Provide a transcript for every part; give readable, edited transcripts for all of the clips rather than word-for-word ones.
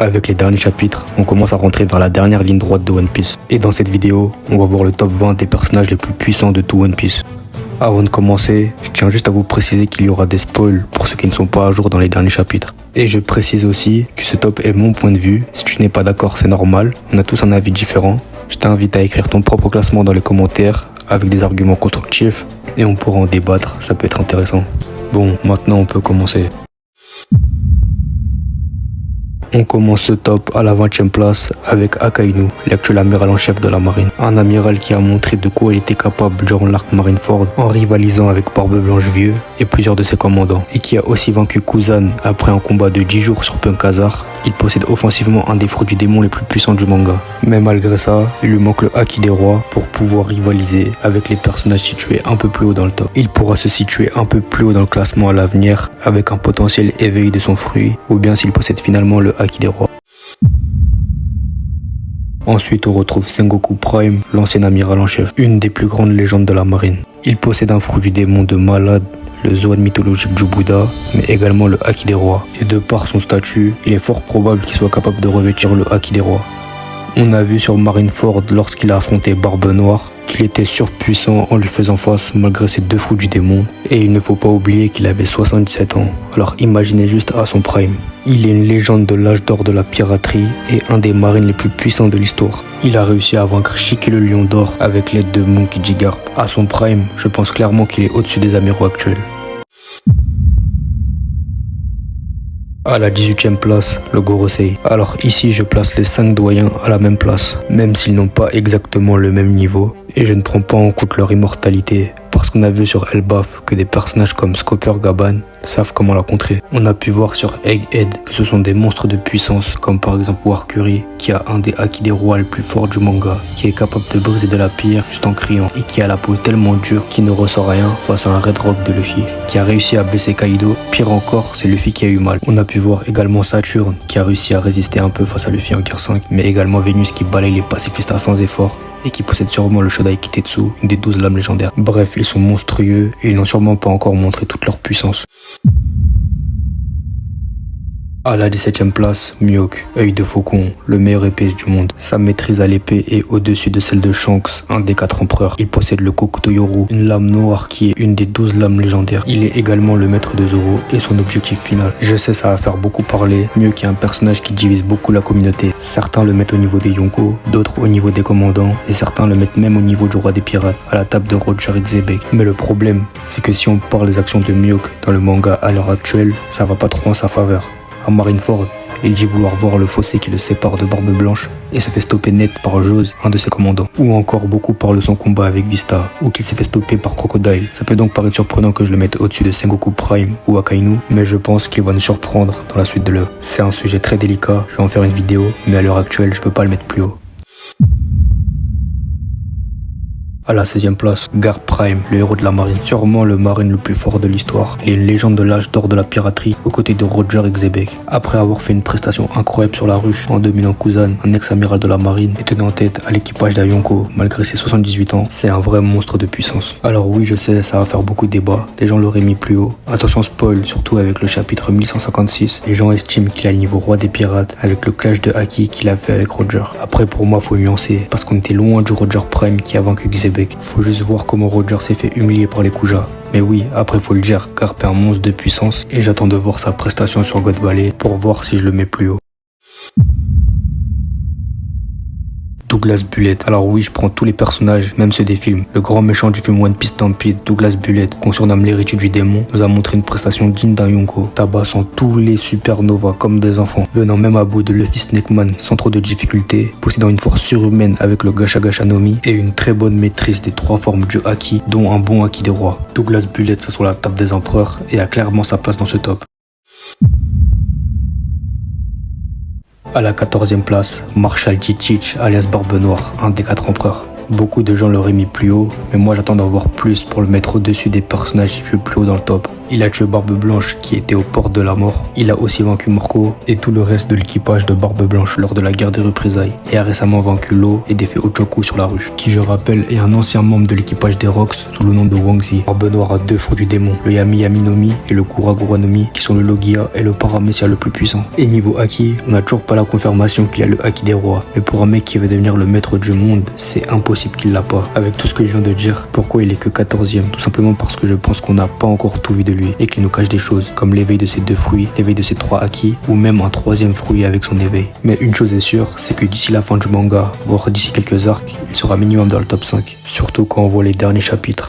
Avec les derniers chapitres, on commence à rentrer vers la dernière ligne droite de One Piece. Et dans cette vidéo, on va voir le top 20 des personnages les plus puissants de tout One Piece. Avant de commencer, je tiens juste à vous préciser qu'il y aura des spoils pour ceux qui ne sont pas à jour dans les derniers chapitres. Et je précise aussi que ce top est mon point de vue. Si tu n'es pas d'accord, c'est normal, on a tous un avis différent. Je t'invite à écrire ton propre classement dans les commentaires avec des arguments constructifs et on pourra en débattre, ça peut être intéressant. Bon, maintenant on peut commencer. On commence ce top à la 20e place avec Akainu, l'actuel amiral en chef de la marine. Un amiral qui a montré de quoi il était capable durant l'arc Marineford en rivalisant avec Barbe Blanche Vieux et plusieurs de ses commandants. Et qui a aussi vaincu Kuzan après un combat de 10 jours sur Punk Hazard. Il possède offensivement un des fruits du démon les plus puissants du manga. Mais malgré ça, il lui manque le Haki des rois pour pouvoir rivaliser avec les personnages situés un peu plus haut dans le top. Il pourra se situer un peu plus haut dans le classement à l'avenir avec un potentiel éveil de son fruit ou bien s'il possède finalement le Haki des rois. Ensuite, on retrouve Sengoku Prime, l'ancien amiral en chef, une des plus grandes légendes de la marine. Il possède un fruit du démon de malade, le Zoan mythologique du Bouddha, mais également le Haki des rois. Et de par son statut, il est fort probable qu'il soit capable de revêtir le Haki des rois. On a vu sur Marineford, lorsqu'il a affronté Barbe Noire, qu'il était surpuissant en lui faisant face malgré ses deux fruits du démon. Et il ne faut pas oublier qu'il avait 77 ans, alors imaginez juste à son prime. Il est une légende de l'âge d'or de la piraterie et un des marines les plus puissants de l'histoire. Il a réussi à vaincre Shiki le lion d'or avec l'aide de Monkey D. Garp. À son prime, je pense clairement qu'il est au-dessus des amiraux actuels. À la 18e place, le Gorosei. Alors ici, je place les 5 doyens à la même place, même s'ils n'ont pas exactement le même niveau. Et je ne prends pas en compte leur immortalité, parce qu'on a vu sur Elbaf que des personnages comme Scopper Gaban savent comment la contrer. On a pu voir sur Egghead que ce sont des monstres de puissance, comme par exemple Warcury, qui a un des Haki des rois les plus forts du manga, qui est capable de briser de la pierre juste en criant, et qui a la peau tellement dure qu'il ne ressent rien face à un Red Rock de Luffy, qui a réussi à blesser Kaido. Pire encore, c'est Luffy qui a eu mal. On a pu voir également Saturne, qui a réussi à résister un peu face à Luffy en Gear 5, mais également Vénus qui balaye les pacifistes sans effort, et qui possède sûrement le Shodai Kitetsu, une des 12 lames légendaires. Bref, ils sont monstrueux et ils n'ont sûrement pas encore montré toute leur puissance. À la 17e place, Mihawk, œil de faucon, le meilleur épée du monde. Sa maîtrise à l'épée est au-dessus de celle de Shanks, un des 4 empereurs. Il possède le Kokuto Yoru, une lame noire qui est une des 12 lames légendaires. Il est également le maître de Zoro et son objectif final. Je sais, ça va faire beaucoup parler, Mihawk est un personnage qui divise beaucoup la communauté. Certains le mettent au niveau des Yonko, d'autres au niveau des commandants, et certains le mettent même au niveau du roi des pirates, à la table de Roger Xebek. Mais le problème, c'est que si on parle des actions de Mihawk dans le manga à l'heure actuelle, ça va pas trop en sa faveur. À Marineford, il dit vouloir voir le fossé qui le sépare de Barbe Blanche et se fait stopper net par Jose, un de ses commandants. Ou encore beaucoup parlent de son combat avec Vista, ou qu'il s'est fait stopper par Crocodile. Ça peut donc paraître surprenant que je le mette au-dessus de Sengoku Prime ou Akainu, mais je pense qu'il va nous surprendre dans la suite de l'œuvre. C'est un sujet très délicat, je vais en faire une vidéo, mais à l'heure actuelle, je peux pas le mettre plus haut. À la 16e place, Garp Prime, le héros de la marine, sûrement le marine le plus fort de l'histoire. Il est une légende de l'âge d'or de la piraterie aux côtés de Roger Xebek. Après avoir fait une prestation incroyable sur la ruche en dominant Kuzan, un ex-amiral de la marine, et tenant tête à l'équipage d'Ayonko malgré ses 78 ans, c'est un vrai monstre de puissance. Alors oui, je sais, ça va faire beaucoup de débats, les gens l'auraient mis plus haut. Attention spoil, surtout avec le chapitre 1156, les gens estiment qu'il a le niveau roi des pirates avec le clash de Haki qu'il a fait avec Roger. Après pour moi faut nuancer, parce qu'on était loin du Roger Prime qui a vaincu Xebek. Faut juste voir comment Roger s'est fait humilier par les Kuja. Mais oui, après faut le dire, Garp est un monstre de puissance et j'attends de voir sa prestation sur God Valley pour voir si je le mets plus haut. Douglas Bullet. Alors oui, je prends tous les personnages, même ceux des films. Le grand méchant du film One Piece Stampede, Douglas Bullet, qu'on surnomme l'héritier du démon, nous a montré une prestation digne d'un Yonko, tabassant tous les supernovas comme des enfants, venant même à bout de Luffy Snakeman sans trop de difficultés, possédant une force surhumaine avec le Gasha Gasha no Mi et une très bonne maîtrise des 3 formes du Haki, dont un bon Haki des rois. Douglas Bullet s'assoit à la table des empereurs et a clairement sa place dans ce top. À la 14e place, Marshal Tchitch alias Barbe Noire, un des 4 empereurs. Beaucoup de gens l'auraient mis plus haut, mais moi j'attends d'en voir plus pour le mettre au-dessus des personnages situés plus haut dans le top. Il a tué Barbe Blanche qui était aux portes de la mort. Il a aussi vaincu Morco et tout le reste de l'équipage de Barbe Blanche lors de la guerre des représailles. Et a récemment vaincu Law et défait Ochoku sur la rue, qui je rappelle est un ancien membre de l'équipage des Rocks sous le nom de Wangzi. Barbe Noire a 2 fruits du démon, le Yami Yami no Mi et le Kuragura no Mi, qui sont le Logia et le Paramecia le plus puissant. Et niveau Haki, on n'a toujours pas la confirmation qu'il a le Haki des rois. Mais pour un mec qui veut devenir le maître du monde, c'est impossible qu'il l'a pas. Avec tout ce que je viens de dire, pourquoi il est que 14e? Tout simplement parce que je pense qu'on n'a pas encore tout vu de lui et qu'il nous cache des choses comme l'éveil de ses 2 fruits, l'éveil de ses 3 Haki ou même un 3e fruit avec son éveil. Mais une chose est sûre, c'est que d'ici la fin du manga, voire d'ici quelques arcs, il sera minimum dans le top 5. Surtout quand on voit les derniers chapitres.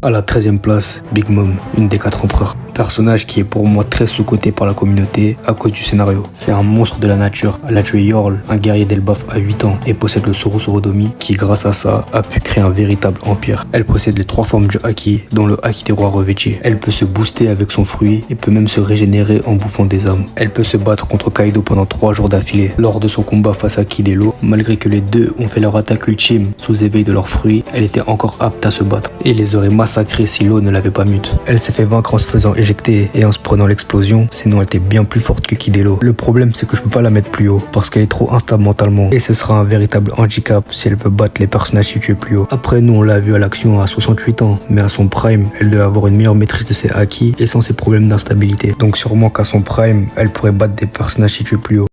À la 13e place, Big Mom, une des 4 empereurs. Personnage qui est pour moi très sous-coté par la communauté à cause du scénario. C'est un monstre de la nature. Elle a tué Yorl, un guerrier d'Elbaf à 8 ans, et possède le Sorosorodomi qui, grâce à ça, a pu créer un véritable empire. Elle possède les 3 formes du Haki, dont le Haki des rois revêtis. Elle peut se booster avec son fruit et peut même se régénérer en bouffant des âmes. Elle peut se battre contre Kaido pendant 3 jours d'affilée. Lors de son combat face à Kid et Law, malgré que les deux ont fait leur attaque ultime sous éveil de leurs fruits, elle était encore apte à se battre et les aurait massacrés si Law ne l'avait pas mute. Elle s'est fait vaincre en se faisant éjecter et en se prenant l'explosion, sinon elle était bien plus forte que Kid et Law. Le problème c'est que je peux pas la mettre plus haut parce qu'elle est trop instable mentalement et ce sera un véritable handicap si elle veut battre les personnages situés plus haut. Après nous on l'a vu à l'action à 68 ans, mais à son prime elle devait avoir une meilleure maîtrise de ses Haki et sans ses problèmes d'instabilité. Donc sûrement qu'à son prime elle pourrait battre des personnages situés plus haut.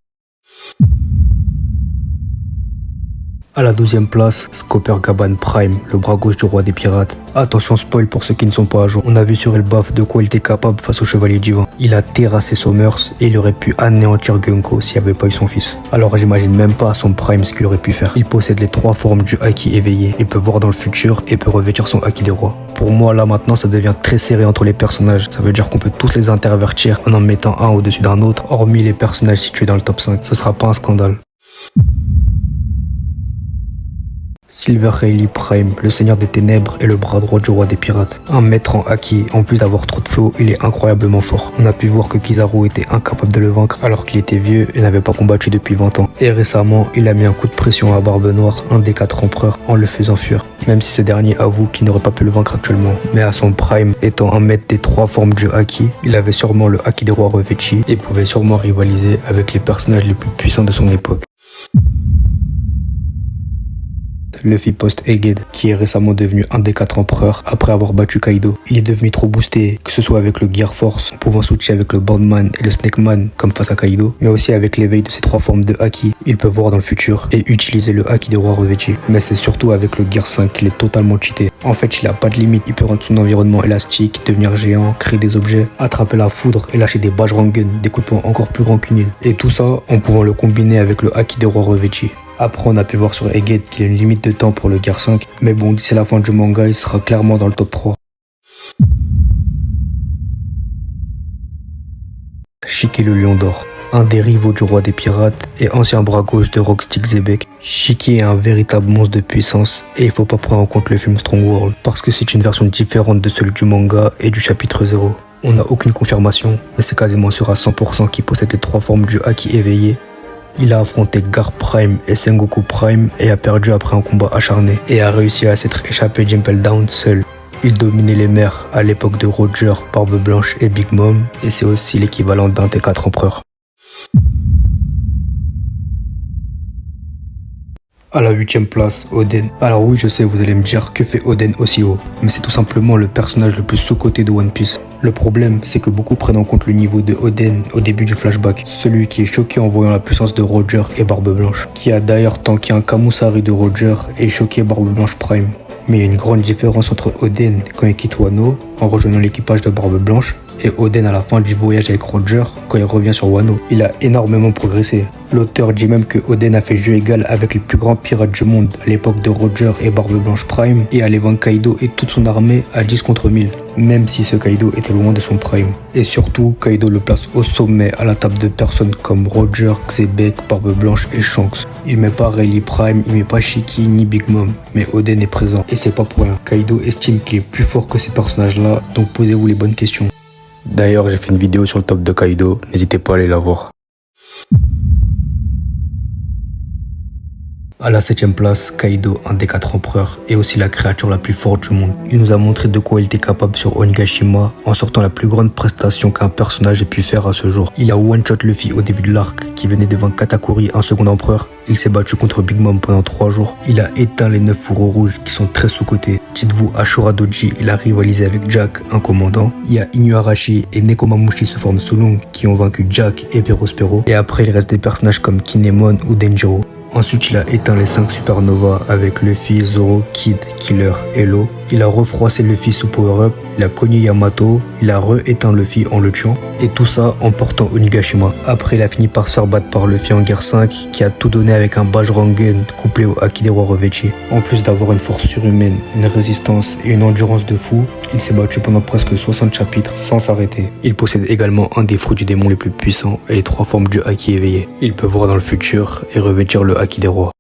À la 12e place, Coppergaban Prime, le bras gauche du roi des pirates. Attention spoil pour ceux qui ne sont pas à jour. On a vu sur Elbaf de quoi il était capable face au chevalier divin. Il a terrassé Sommers et il aurait pu anéantir Gunko s'il n'y avait pas eu son fils. Alors j'imagine même pas à son prime ce qu'il aurait pu faire. Il possède les 3 formes du Haki éveillé. Il peut voir dans le futur et peut revêtir son Haki des rois. Pour moi là maintenant ça devient très serré entre les personnages. Ça veut dire qu'on peut tous les intervertir en mettant un au-dessus d'un autre, hormis les personnages situés dans le top 5. Ce sera pas un scandale. Silver Rayleigh Prime, le seigneur des ténèbres et le bras droit du roi des pirates. Un maître en Haki, en plus d'avoir trop de flow, il est incroyablement fort. On a pu voir que Kizaru était incapable de le vaincre alors qu'il était vieux et n'avait pas combattu depuis 20 ans. Et récemment, il a mis un coup de pression à Barbe Noire, un des 4 empereurs, en le faisant fuir. Même si ce dernier avoue qu'il n'aurait pas pu le vaincre actuellement. Mais à son prime, étant un maître des 3 formes du Haki, il avait sûrement le Haki des rois revêtis et pouvait sûrement rivaliser avec les personnages les plus puissants de son époque. Luffy post-Egghead, qui est récemment devenu un des 4 empereurs après avoir battu Kaido. Il est devenu trop boosté, que ce soit avec le Gear Force, en pouvant switcher avec le Bandman et le Snake Man comme face à Kaido, mais aussi avec l'éveil de ces 3 formes de Haki. Il peut voir dans le futur et utiliser le Haki des rois revêtis. Mais c'est surtout avec le Gear 5 qu'il est totalement cheaté. En fait, il a pas de limite, il peut rendre son environnement élastique, devenir géant, créer des objets, attraper la foudre et lâcher des Bajrangen, des coups de poing encore plus grands qu'une île. Et tout ça en pouvant le combiner avec le Haki des rois revêtis. Après, on a pu voir sur Egghead qu'il y a une limite de temps pour le Gear 5, mais bon, d'ici la fin du manga, il sera clairement dans le top 3. Shiki le lion d'or, un des rivaux du roi des pirates et ancien bras gauche de Rockstick Zebek. Shiki est un véritable monstre de puissance et il faut pas prendre en compte le film Strong World parce que c'est une version différente de celui du manga et du chapitre 0. On n'a aucune confirmation, mais c'est quasiment sûr à 100% qu'il possède les 3 formes du Haki éveillé. Il a affronté Gar Prime et Sengoku Prime et a perdu après un combat acharné et a réussi à s'être échappé d'Impel Down seul. Il dominait les mers à l'époque de Roger, Barbe Blanche et Big Mom et c'est aussi l'équivalent d'un des 4 empereurs. À la 8e place, Oden. Alors oui, je sais, vous allez me dire que fait Oden aussi haut, mais c'est tout simplement le personnage le plus sous-coté de One Piece. Le problème, c'est que beaucoup prennent en compte le niveau de Oden au début du flashback, celui qui est choqué en voyant la puissance de Roger et Barbe Blanche, qui a d'ailleurs tanké un Kamusari de Roger et choqué Barbe Blanche Prime. Mais il y a une grande différence entre Oden quand il quitte Wano, en rejoignant l'équipage de Barbe Blanche, et Oden à la fin du voyage avec Roger quand il revient sur Wano. Il a énormément progressé. L'auteur dit même que Oden a fait jeu égal avec les plus grands pirates du monde à l'époque de Roger et Barbe Blanche Prime et allait vaincre Kaido et toute son armée à 10 contre 1000, même si ce Kaido était loin de son prime. Et surtout, Kaido le place au sommet à la table de personnes comme Roger, Xebec, Barbe Blanche et Shanks. Il met pas Rayleigh Prime, il met pas Shiki ni Big Mom, mais Oden est présent et c'est pas pour rien. Kaido estime qu'il est plus fort que ces personnages-là, donc posez-vous les bonnes questions. D'ailleurs, j'ai fait une vidéo sur le top de Kaido, n'hésitez pas à aller la voir. À la 7ème place, Kaido, un des 4 empereurs, est aussi la créature la plus forte du monde. Il nous a montré de quoi il était capable sur Onigashima en sortant la plus grande prestation qu'un personnage ait pu faire à ce jour. Il a one-shot Luffy au début de l'arc qui venait devant Katakuri, un second empereur. Il s'est battu contre Big Mom pendant 3 jours. Il a éteint les 9 fourreaux rouges qui sont très sous-cotés. Dites-vous, Ashura Doji, il a rivalisé avec Jack, un commandant. Il y a Inuarashi et Nekomamushi sous forme Sulong qui ont vaincu Jack et Perospero. Et après, il reste des personnages comme Kinemon ou Denjiro. Ensuite, il a éteint les 5 supernovas avec Luffy, Zoro, Kid, Killer et Law. Il a refroissé Luffy sous power-up, il a cogné Yamato, il a re-éteint Luffy en le tuant. Et tout ça en portant Onigashima. Après, il a fini par se faire battre par Luffy en guerre 5 qui a tout donné avec un Bajrangen couplé au Haki des rois revêtis. En plus d'avoir une force surhumaine, une résistance et une endurance de fou, il s'est battu pendant presque 60 chapitres sans s'arrêter. Il possède également un des fruits du démon les plus puissants et les 3 formes du Haki éveillé. Il peut voir dans le futur et revêtir le Haki des rois.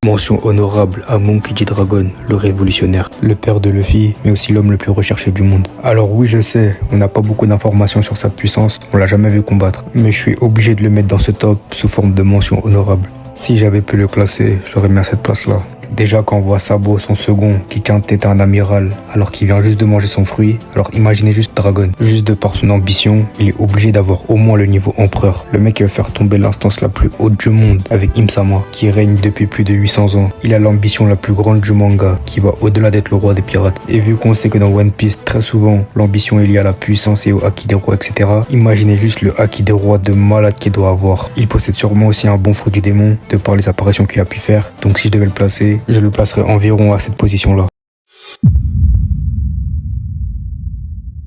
Mention honorable à Monkey D. Dragon, le révolutionnaire, le père de Luffy, mais aussi l'homme le plus recherché du monde. Alors oui, je sais, on n'a pas beaucoup d'informations sur sa puissance, on l'a jamais vu combattre, mais je suis obligé de le mettre dans ce top sous forme de mention honorable. Si j'avais pu le classer, je l'aurais mis à cette place-là. Déjà quand on voit Sabo, son second, qui tient tête à un amiral alors qu'il vient juste de manger son fruit, alors imaginez juste Dragon. Juste de par son ambition, il est obligé d'avoir au moins le niveau empereur. Le mec qui va faire tomber l'instance la plus haute du monde avec Im-sama, qui règne depuis plus de 800 ans. Il a l'ambition la plus grande du manga, qui va au-delà d'être le roi des pirates. Et vu qu'on sait que dans One Piece, très souvent, l'ambition est liée à la puissance et au haki des rois, etc. Imaginez juste le haki des rois de malade qu'il doit avoir. Il possède sûrement aussi un bon fruit du démon, de par les apparitions qu'il a pu faire. Donc si je devais le placer, je le placerai environ à cette position-là.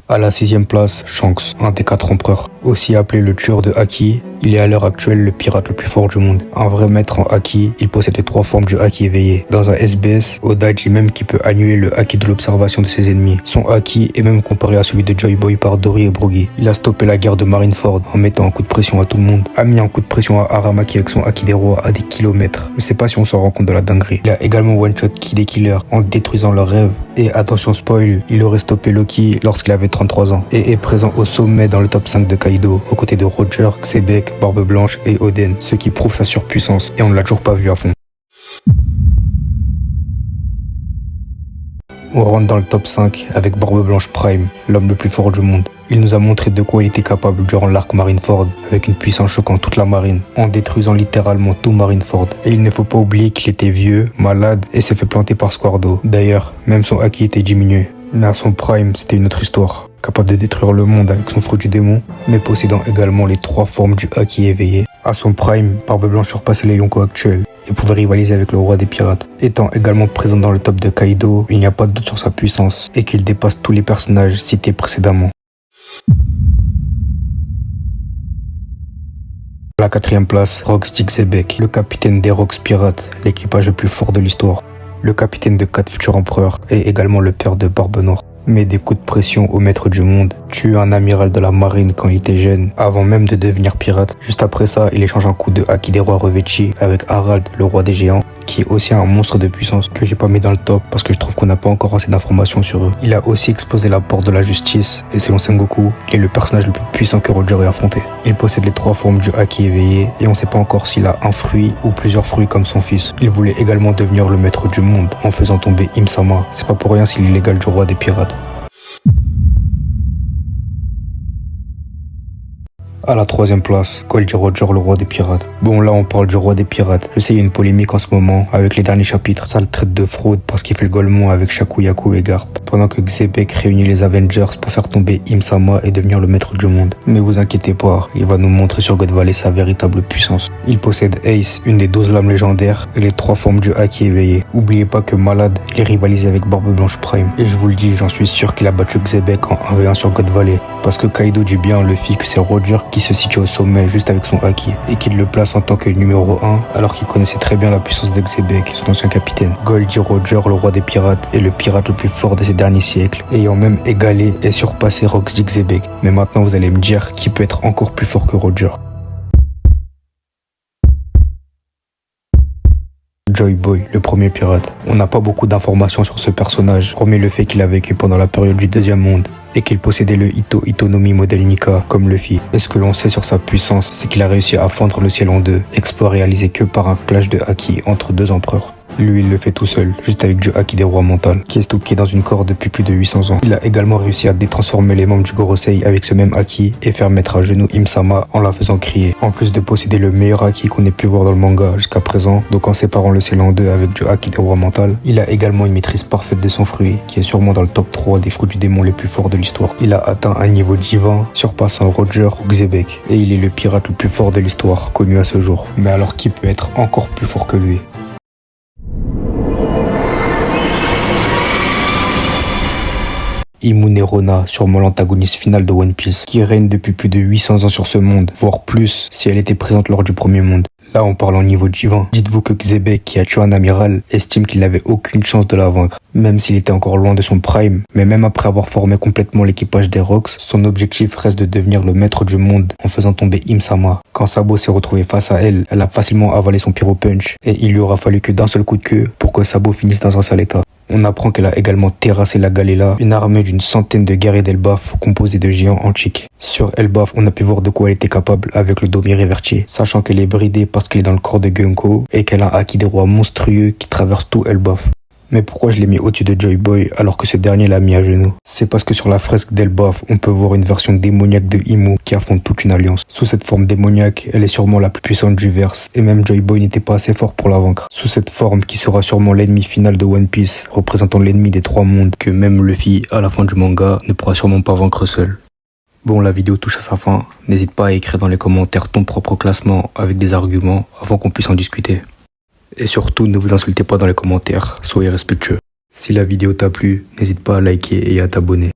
À la 6ème place, Shanks, un des 4 empereurs. Aussi appelé le tueur de haki, il est à l'heure actuelle le pirate le plus fort du monde. Un vrai maître en haki, il possède les 3 formes du haki éveillé. Dans un SBS, Odachi même qui peut annuler le haki de l'observation de ses ennemis. Son haki est même comparé à celui de Joy Boy par Dory et Brogy. Il a stoppé la guerre de Marineford en mettant un coup de pression à tout le monde. A mis un coup de pression à Aramaki avec son haki des rois à des kilomètres. Je sais pas si on s'en rend compte de la dinguerie. Il a également one-shot Kid et Killer en détruisant leurs rêves. Et attention spoil, il aurait stoppé Loki lorsqu'il avait 33 ans. Et est présent au sommet dans le top 5 de Kaido, aux côtés de Roger, Xebec, Barbe Blanche et Oden, ce qui prouve sa surpuissance, et on ne l'a toujours pas vu à fond. On rentre dans le top 5 avec Barbe Blanche Prime, l'homme le plus fort du monde. Il nous a montré de quoi il était capable durant l'arc Marineford, avec une puissance choquant toute la marine, en détruisant littéralement tout Marineford. Et il ne faut pas oublier qu'il était vieux, malade et s'est fait planter par Squardo. D'ailleurs, même son haki était diminué. Mais à son prime, c'était une autre histoire. Capable de détruire le monde avec son fruit du démon, mais possédant également les 3 formes du haki éveillé. À son prime, Barbe Blanche surpassait les Yonko actuels et pouvait rivaliser avec le roi des pirates. Étant également présent dans le top de Kaido, il n'y a pas de doute sur sa puissance et qu'il dépasse tous les personnages cités précédemment. À la 4ème place, Rox Xebec, le capitaine des Rox Pirates, l'équipage le plus fort de l'histoire. Le capitaine de 4 futurs empereurs et également le père de Barbe Noire. Met des coups de pression au maître du monde, tue un amiral de la marine quand il était jeune, avant même de devenir pirate. Juste après ça, il échange un coup de haki des rois revêtis avec Harald, le roi des géants, qui est aussi un monstre de puissance que j'ai pas mis dans le top parce que je trouve qu'on n'a pas encore assez d'informations sur eux. Il a aussi explosé la porte de la justice et selon Sengoku, il est le personnage le plus puissant que Roger ait affronté. Il possède les 3 formes du haki éveillé et on sait pas encore s'il a un fruit ou plusieurs fruits comme son fils. Il voulait également devenir le maître du monde en faisant tomber Im-sama. C'est pas pour rien s'il est l'égal du roi des pirates. À la 3ème place, Goldie Roger, le roi des pirates. Bon, là on parle du roi des pirates. Je sais, il y a une polémique en ce moment avec les derniers chapitres. Ça le traite de fraude parce qu'il fait le golemon avec Shakuyaku et Garp. Pendant que Xebec réunit les Avengers pour faire tomber Im-sama et devenir le maître du monde. Mais vous inquiétez pas, il va nous montrer sur God Valley sa véritable puissance. Il possède Ace, une des 12 lames légendaires, et les 3 formes du haki éveillé. Oubliez pas que Malade, il est rivalisé avec Barbe Blanche Prime. Et je vous le dis, j'en suis sûr qu'il a battu Xebec en 1v1 sur God Valley. Parce que Kaido dit bien à Luffy que c'est Roger qui se situe au sommet juste avec son haki et qu'il le place en tant que numéro 1 alors qu'il connaissait très bien la puissance de Xebec, son ancien capitaine. Goldie Roger, le roi des pirates, est le pirate le plus fort de ces derniers siècles, ayant même égalé et surpassé Rox Xebec. Mais maintenant vous allez me dire qui peut être encore plus fort que Roger. Joy Boy, le premier pirate. On n'a pas beaucoup d'informations sur ce personnage, hormis le fait qu'il a vécu pendant la période du Deuxième Monde et qu'il possédait le Ito-Itonomi modèle Nika, comme Luffy. Et ce que l'on sait sur sa puissance, c'est qu'il a réussi à fendre le ciel en deux, exploit réalisé que par un clash de haki entre deux empereurs. Lui, il le fait tout seul, juste avec du haki des rois mental, qui est stocké dans une corde depuis plus de 800 ans. Il a également réussi à détransformer les membres du Gorosei avec ce même haki et faire mettre à genoux Im-sama en la faisant crier. En plus de posséder le meilleur haki qu'on ait pu voir dans le manga jusqu'à présent, donc en séparant le ciel en deux avec du haki des rois mental, il a également une maîtrise parfaite de son fruit, qui est sûrement dans le top 3 des fruits du démon les plus forts de l'histoire. Il a atteint un niveau divin, surpassant Roger ou Xebec, et il est le pirate le plus fort de l'histoire, connu à ce jour. Mais alors qui peut être encore plus fort que lui? Imune Rona, sûrement l'antagoniste final de One Piece, qui règne depuis plus de 800 ans sur ce monde, voire plus si elle était présente lors du premier monde. Là, on parle en niveau divin. Dites-vous que Xebec, qui a tué un amiral, estime qu'il n'avait aucune chance de la vaincre, même s'il était encore loin de son prime. Mais même après avoir formé complètement l'équipage des Rocks, son objectif reste de devenir le maître du monde en faisant tomber Im-sama. Quand Sabo s'est retrouvé face à elle, elle a facilement avalé son pyro punch, et il lui aura fallu que d'un seul coup de queue pour que Sabo finisse dans un sale état. On apprend qu'elle a également terrassé la Galela, une armée d'une centaine de guerriers d'Elbaf composée de géants antiques. Sur Elbaf, on a pu voir de quoi elle était capable avec le dôme irrévertier, sachant qu'elle est bridée parce qu'elle est dans le corps de Gunko et qu'elle a acquis des rois monstrueux qui traversent tout Elbaf. Mais pourquoi je l'ai mis au-dessus de Joy Boy alors que ce dernier l'a mis à genoux? C'est parce que sur la fresque d'Elbaf, on peut voir une version démoniaque de Imu qui affronte toute une alliance. Sous cette forme démoniaque, elle est sûrement la plus puissante du verse, et même Joy Boy n'était pas assez fort pour la vaincre. Sous cette forme qui sera sûrement l'ennemi final de One Piece, représentant l'ennemi des trois mondes, que même Luffy, à la fin du manga, ne pourra sûrement pas vaincre seul. Bon, la vidéo touche à sa fin, n'hésite pas à écrire dans les commentaires ton propre classement avec des arguments avant qu'on puisse en discuter. Et surtout, ne vous insultez pas dans les commentaires, soyez respectueux. Si la vidéo t'a plu, n'hésite pas à liker et à t'abonner.